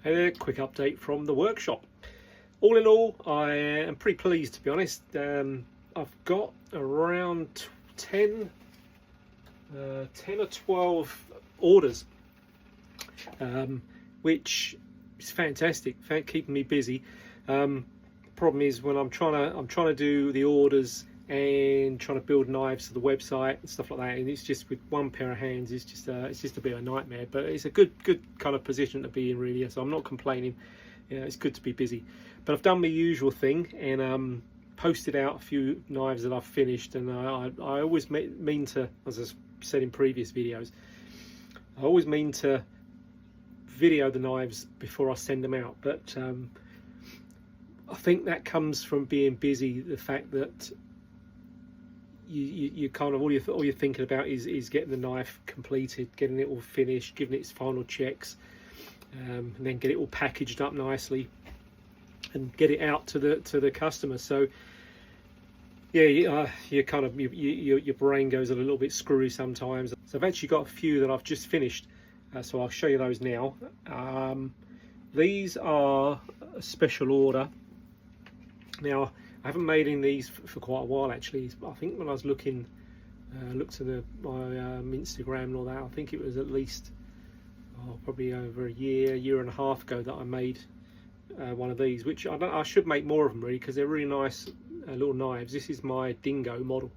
A quick update from the workshop. All in all, I am pretty pleased, to be honest. I've got around 10 or 12 orders, which is fantastic, keeping me busy. Problem is when I'm trying to do the orders and trying to build knives for the website and stuff like that, and it's just with one pair of hands, it's just a bit of a nightmare. But it's a good kind of position to be in, really. So I'm not complaining. Yeah, it's good to be busy. But I've done my usual thing and posted out a few knives that I've finished, and I always mean to, as I said in previous videos, I always mean to video the knives before I send them out. But I think that comes from being busy, the fact that you kind of all you're thinking about is getting the knife completed, getting it all finished, giving it its final checks, and then get it all packaged up nicely and get it out to the customer. So yeah, you kind of your brain goes a little bit screwy sometimes. So I've actually got a few that I've just finished, so I'll show you those now. These are a special order. Now, I haven't made in these for quite a while, actually. I think when I was looked at my Instagram and all that, I think it was at least probably over a year and a half ago that I made one of these, which I should make more of them, really, because they're really nice little knives. This is my Dingo model,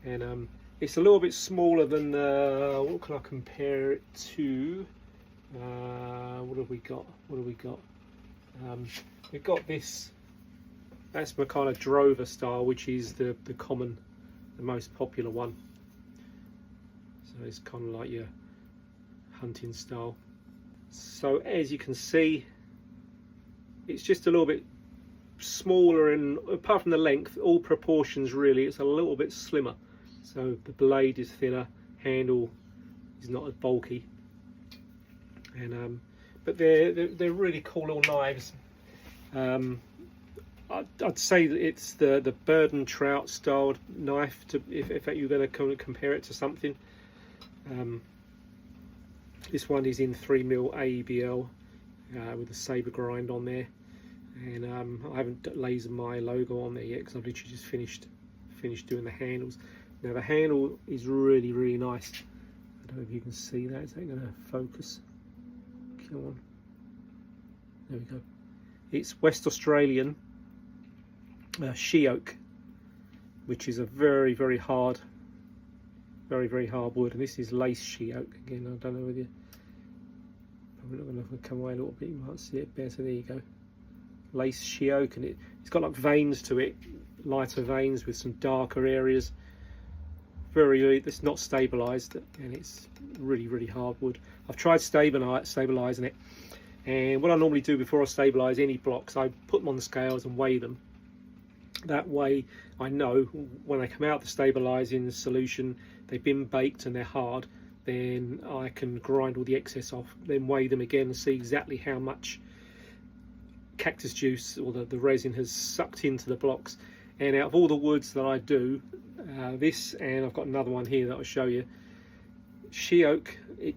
and it's a little bit smaller than what can I compare it to? What have we got? We've got this. That's my kind of drover style, which is the most popular one. So it's kind of like your hunting style. So as you can see, it's just a little bit smaller, and apart from the length, all proportions really, it's a little bit slimmer. So the blade is thinner, handle is not as bulky, and but they're really cool little knives. I'd say that it's the bird and trout styled knife, if you're going to compare it to something. This one is in 3mm AEBL with a saber grind on there, and I haven't lasered my logo on there yet because I've literally just finished doing the handles. Now the handle is really nice. I don't know if you can see that. Is that going to focus? Come on. There we go. It's West Australian she oak, which is a very hard wood, and this is lace she oak. Again, I don't know whether probably not going to come away a little bit, you might see it better. There you go, lace she oak, and it's got like veins to it, lighter veins with some darker areas. It's not stabilized, and it's really hard wood. I've tried stabilizing it, and what I normally do before I stabilize any blocks, I put them on the scales and weigh them. That way I know when they come out the stabilizing solution, they've been baked and they're hard, then I can grind all the excess off, then weigh them again and see exactly how much cactus juice or the resin has sucked into the blocks. And out of all the woods that I do, this, and I've got another one here that I'll show you, she oak, it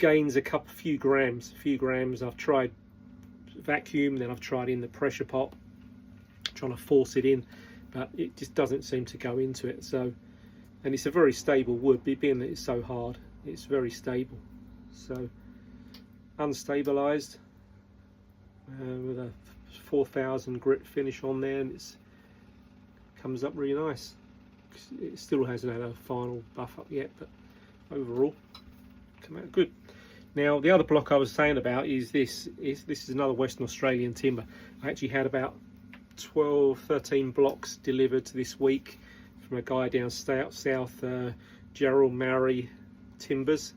gains a few grams. I've tried vacuum, then I've tried in the pressure pot, trying to force it in, but it just doesn't seem to go into it. So, and it's a very stable wood, being that it's so hard, it's very stable. So unstabilized, with a 4000 grit finish on there, and it comes up really nice. It still hasn't had a final buff up yet, but overall come out good. Now the other block I was saying about is this is another Western Australian timber. I actually had about 13 blocks delivered this week from a guy down south, Gerald Murray Timbers,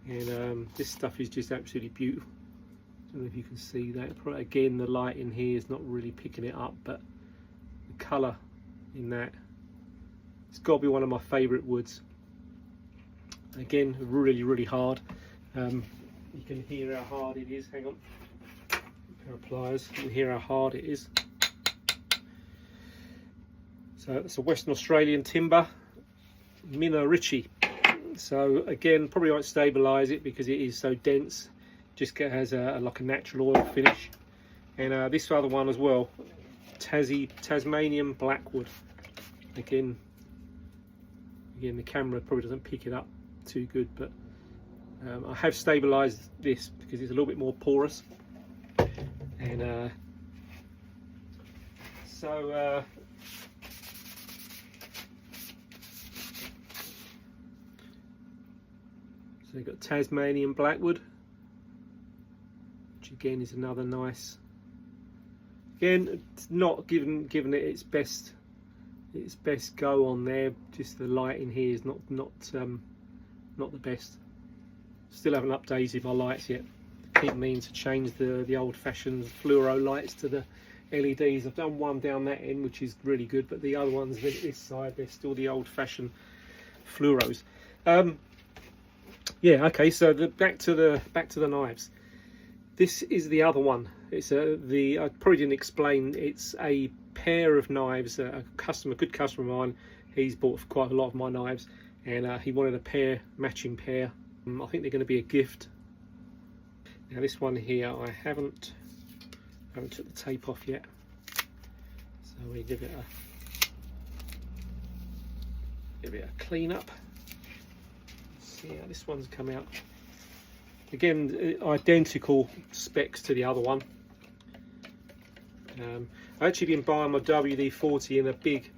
and this stuff is just absolutely beautiful. I don't know if you can see that. Probably, again, the light in here is not really picking it up, but the colour in that, it's got to be one of my favourite woods. Again, really hard. You can hear how hard it is. Hang on, a pair of pliers. You can hear how hard it is. So it's a Western Australian timber, Minna Ritchie. So again, probably won't stabilise it because it is so dense. just has like a natural oil finish. And this other one as well, Tasmanian Blackwood. Again, the camera probably doesn't pick it up too good, but I have stabilised this because it's a little bit more porous. And so you've got Tasmanian Blackwood, which again is another nice. Again, it's not given it its best go on there. Just the light in here is not the best. Still haven't updated my lights yet. Keep meaning to change the old-fashioned fluoro lights to the LEDs. I've done one down that end, which is really good, but the other ones this side, they're still the old-fashioned fluoros. Yeah, okay. So back to the knives. This is the other one. It's I probably didn't explain. It's a pair of knives. A good customer of mine. He's bought quite a lot of my knives, and he wanted a matching pair. I think they're going to be a gift. Now this one here, I haven't took the tape off yet, so we give it a clean up. See how this one's come out. Again, identical specs to the other one. I actually been buying my WD-40 in a big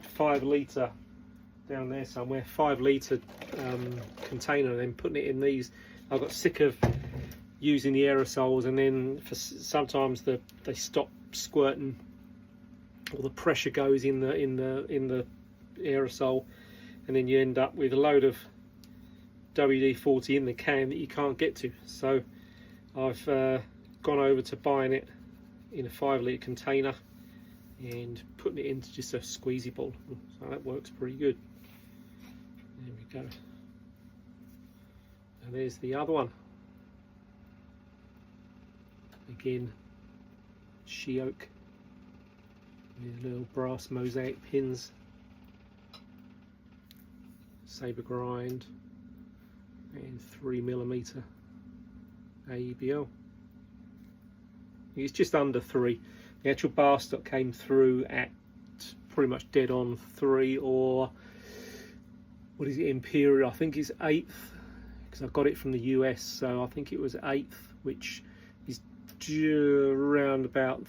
5 litre down there somewhere, 5 litre container, and then putting it in these. I got sick of using the aerosols, and then sometimes they stop squirting, or the pressure goes in the aerosol, and then you end up with a load of WD-40 in the can that you can't get to. So I've gone over to buying it in a 5 litre container and putting it into just a squeezy bottle. So that works pretty good. There we go. And there's the other one. Again, she oak with little brass mosaic pins, saber grind, and 3mm AEBL. It's just under 3. The actual bar stock came through at pretty much dead on 3, or what is it, Imperial? I think it's 1/8, because I got it from the US, so I think it was 1/8, which is around about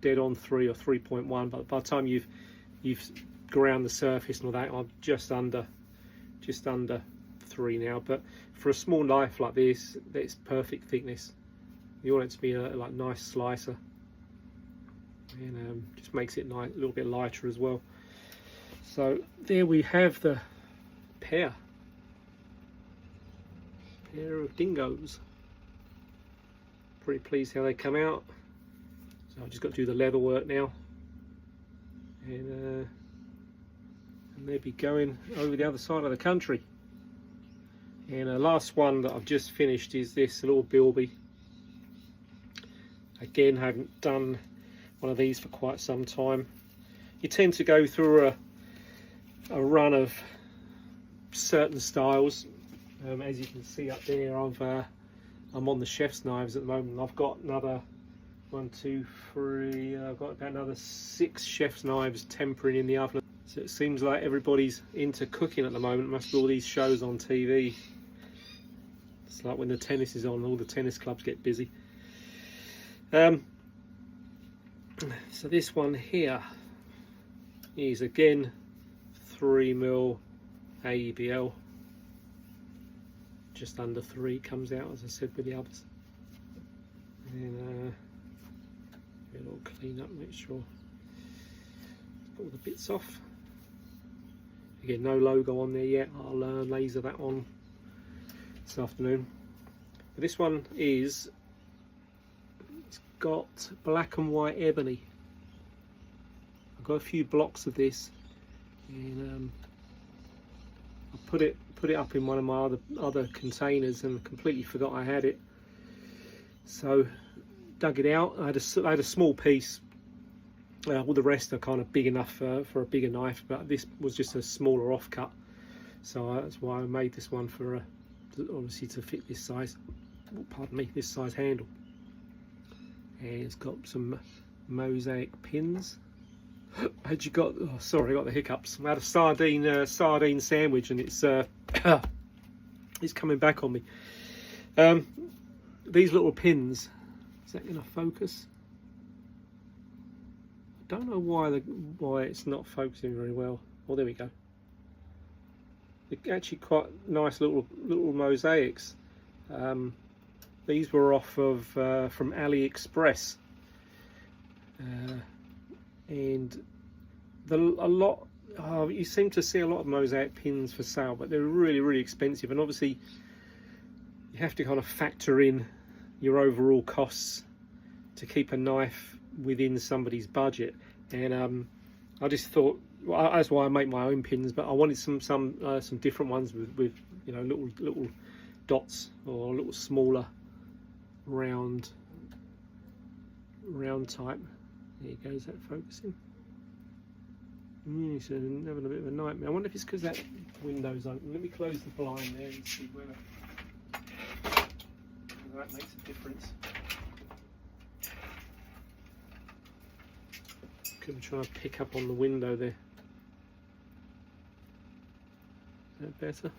dead on 3 or 3.1. But by the time you've ground the surface and all that, I'm just under 3 now. But for a small knife like this, that's perfect thickness. You want it to be a like nice slicer, and just makes it a little bit lighter as well. So there we have the pair of Dingos. Pretty pleased how they come out. So I've just got to do the leather work now, and they'll be going over the other side of the country. And the last one that I've just finished is this little Bilby. Again, haven't done one of these for quite some time. You tend to go through a run of certain styles. As you can see up there, I'm on the chef's knives at the moment. I've got another 1, 2, 3. I've got about another 6 chef's knives tempering in the oven. So it seems like everybody's into cooking at the moment. Must be all these shows on TV. It's like when the tennis is on, all the tennis clubs get busy. So this one here is again 3mm AEBL, just under 3 comes out, as I said with the others. And get it all clean up, make sure put all the bits off. Again, no logo on there yet. I'll laser that on this afternoon. But this one is, it's got black and white ebony. I've got a few blocks of this, and I put it up in one of my other containers and completely forgot I had it. So dug it out. I had a small piece. All the rest are kind of big enough for a bigger knife, but this was just a smaller offcut. So that's why I made this one, for obviously to fit this size. pardon me, this size handle. And it's got some mosaic pins. Had you got? Oh, sorry, I got the hiccups. I had a sardine sandwich, and it's it's coming back on me. These little pins. Is that going to focus? I don't know why it's not focusing very well. Oh, there we go. They're actually quite nice little mosaics. These were off of from AliExpress, and you seem to see a lot of mosaic pins for sale, but they're really expensive, and obviously you have to kind of factor in your overall costs to keep a knife within somebody's budget. And I just thought, well, that's why I make my own pins, but I wanted some different ones with you know, little dots, or little smaller round type. There you go. Is that focusing? He's having a bit of a nightmare. I wonder if it's because that window's open. Let me close the blind there and see whether that makes a difference. I'm trying to pick up on the window there. Is that better?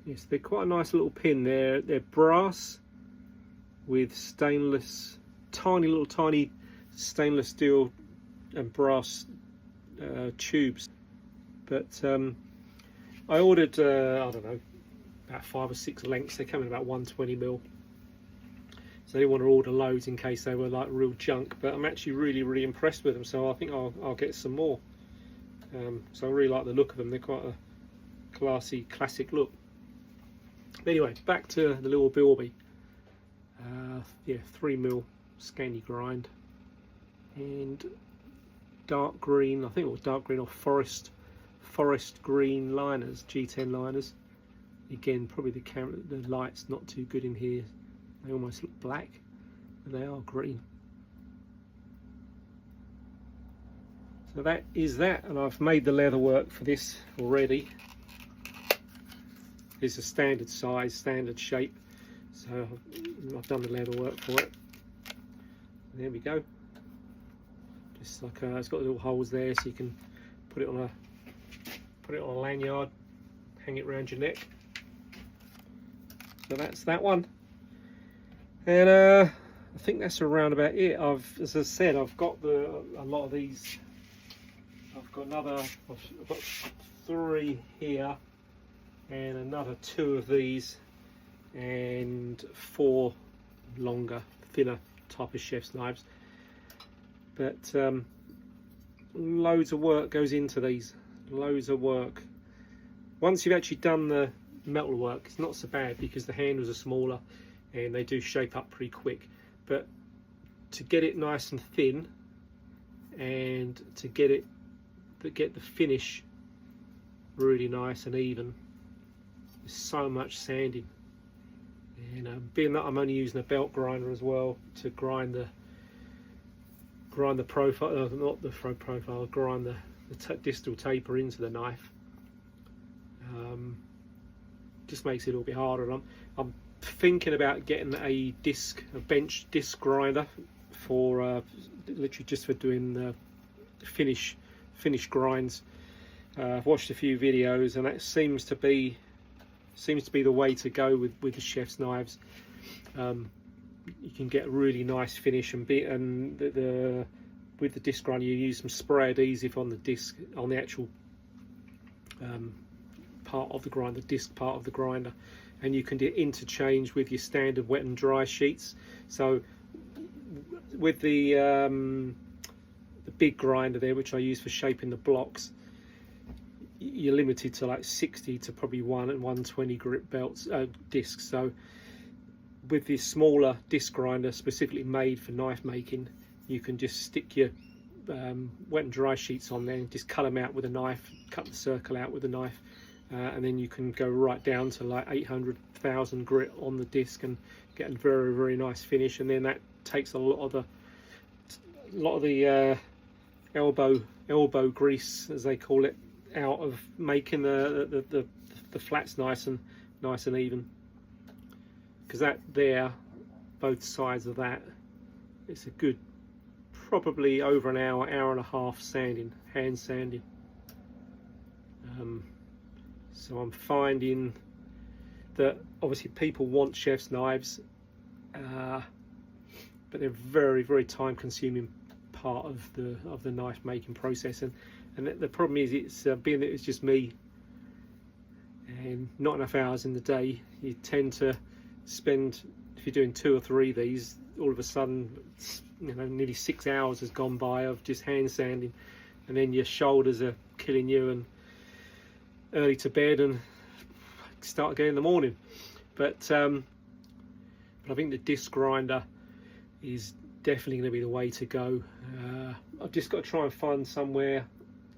Yes, they're quite a nice little pin. They're brass with stainless, tiny stainless steel and brass tubes. But I ordered, I don't know, about 5 or 6 lengths. They come in about 120mm. So I didn't want to order loads in case they were like real junk. But I'm actually really impressed with them. So I think I'll get some more. So I really like the look of them. They're quite a classy, classic look. But anyway, back to the little Bilby. Yeah, 3mm Scandi grind, and dark green, I think it was dark green or forest green liners, G10 liners. Again, probably the light's not too good in here. They almost look black, but they are green. So that is that, and I've made the leather work for this already. It's a standard size, standard shape, so I've done the leather work for it. There we go. Just like it's got little holes there, so you can put it on a lanyard, hang it around your neck. So that's that one. And I think that's around about it. As I said, I've got a lot of these. I've got 3 here, and another 2 of these, and 4 longer, thinner type of chef's knives. But loads of work goes into these. Loads of work. Once you've actually done the metal work, it's not so bad because the handles are smaller and they do shape up pretty quick. But to get it nice and thin, and to get the finish really nice and even, there's so much sanding. And being that I'm only using a belt grinder as well to grind the profile, not the profile, grind the distal taper into the knife. Just makes it a little bit harder. And I'm thinking about getting a bench disc grinder for literally just for doing the finish grinds. I've watched a few videos, and that seems to be the way to go with the chef's knives. You can get a really nice finish, and with the disc grinder you use some spray adhesive on the disc, on the actual part of the grinder, the disc part of the grinder, and you can do interchange with your standard wet and dry sheets. So with the big grinder there, which I use for shaping the blocks, you're limited to like 60 to probably 1 and 120 grip belts discs. So with this smaller disc grinder specifically made for knife making, you can just stick your wet and dry sheets on there and just cut them out with a knife, cut the circle out with a knife, and then you can go right down to like 800,000 grit on the disc and get a very nice finish. And then that takes a lot of the elbow grease, as they call it, out of making the flats nice and even, because that there, both sides of that, it's a good probably over an hour and a half sanding, hand sanding. So I'm finding that obviously people want chef's knives, but they're very time consuming part of the knife making process, and the problem is it's being that it's just me and not enough hours in the day, you tend to spend, if you're doing 2 or 3 of these, all of a sudden, you know, nearly 6 hours has gone by of just hand sanding, and then your shoulders are killing you, and early to bed and start again in the morning. But I think the disc grinder is definitely going to be the way to go. I've just got to try and find somewhere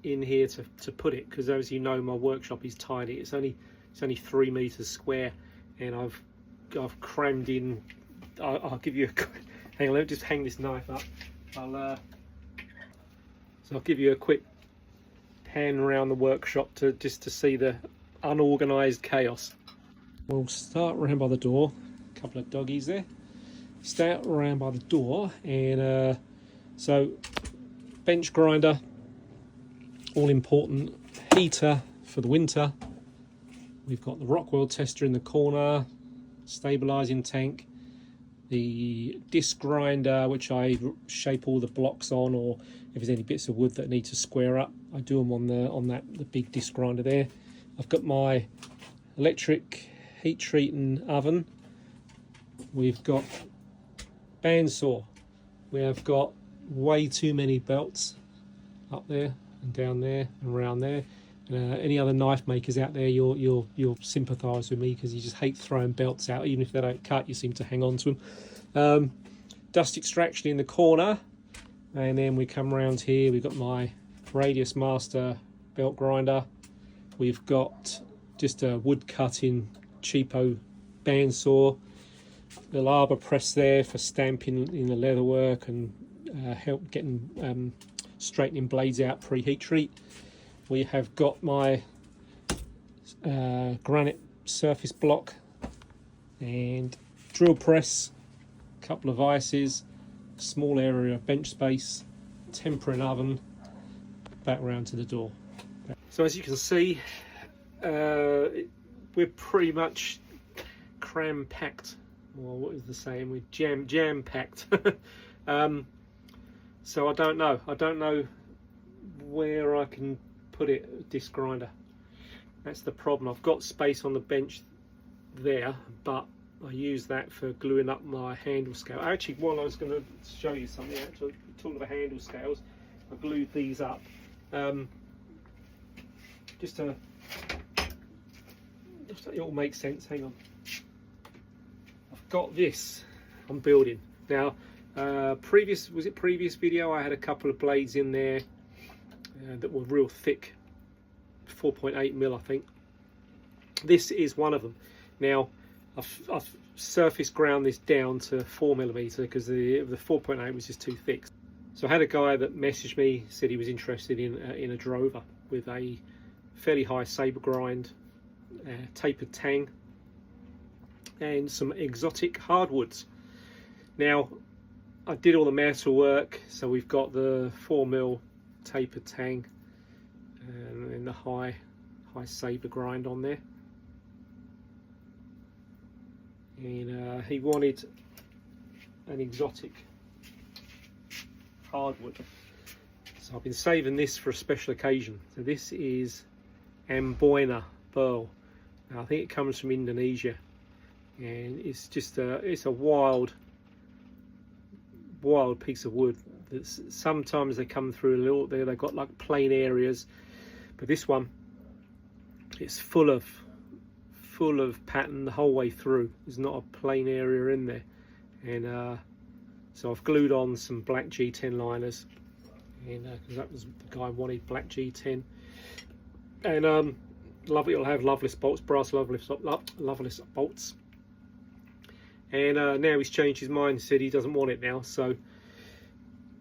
in here to put it, because as you know, my workshop is tiny. It's only 3 meters square, and I've crammed in. I'll give you a hang on, let me just hang this knife up. So I'll give you a quick pan around the workshop just to see the unorganized chaos. We'll start around by the door. A couple of doggies there. Start around by the door, and so bench grinder, all important, heater for the winter. We've got the Rockwell tester in the corner, stabilizing tank, the disc grinder, which I shape all the blocks on, or if there's any bits of wood that need to square up, I do them on the big disc grinder there. I've got my electric heat treating oven. We've got bandsaw. We have got way too many belts up there and down there and around there. Any other knife makers out there, you'll sympathise with me, because you just hate throwing belts out. Even if they don't cut, you seem to hang on to them. Dust extraction in the corner, and then we come around here. We've got my Radius Master belt grinder. We've got just a wood cutting cheapo bandsaw. The arbor press there for stamping in the leather work and help getting straightening blades out pre-heat treat. We have got my granite surface block and drill press, a couple of vices, small area of bench space, tempering oven, back round to the door. So as you can see, we're pretty much cram packed, or what is the saying, we're jam packed. So I don't know where I can put it, disc grinder. That's the problem. I've got space on the bench there, but I use that for gluing up my handle scale. Actually, while I was going to show you something, actually talking about handle scales, I glued these up just to it all makes sense. Hang on, I've got this I'm building now. Previous video, I had a couple of blades in there that were real thick, 4.8mm I think. This is one of them. Now I've surface ground this down to 4mm because the 4.8 was just too thick. So I had a guy that messaged me, said he was interested in a drover with a fairly high saber grind, tapered tang, and some exotic hardwoods. Now I did all the metal work, so we've got the 4mm tapered tang and then the high saber grind on there. And he wanted an exotic hardwood, so I've been saving this for a special occasion. So this is Amboina burl. Now I think it comes from Indonesia, and it's just it's a wild piece of wood. That's, sometimes they come through a little there, they've got like plain areas, but this one, it's full of pattern the whole way through. There's not a plain area in there. And so I've glued on some black G10 liners, and because that was the guy wanted black G10, and it'll have loveless bolts, brass loveless bolts. And now he's changed his mind, said he doesn't want it now, so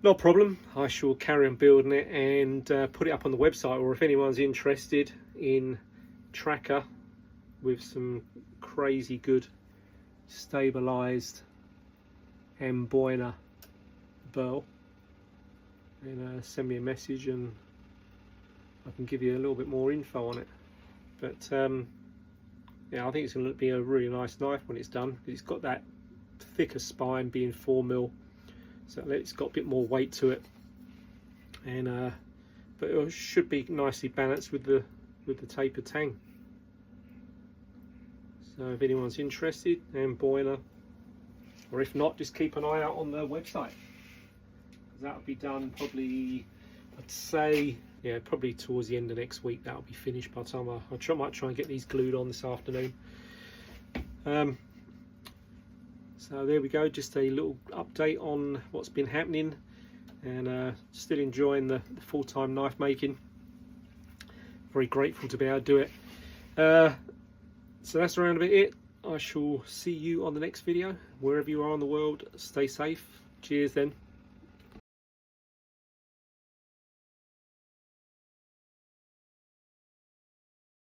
not a problem. I shall carry on building it and put it up on the website, or if anyone's interested in tracker with some crazy good stabilized Amboina burl, and send me a message and I can give you a little bit more info on it. But yeah, I think it's going to be a really nice knife when it's done. It's got that thicker spine, being 4mm, so it's got a bit more weight to it, and but it should be nicely balanced with the tapered tang. So if anyone's interested, Amboina, or if not, just keep an eye out on the website. That'll be done probably, I'd say, yeah, probably towards the end of next week. That'll be finished by the time I might try and get these glued on this afternoon. So there we go, just a little update on what's been happening, and still enjoying the full-time knife making. Very grateful to be able to do it. So that's around about it. I shall see you on the next video. Wherever you are in the world, stay safe. Cheers then.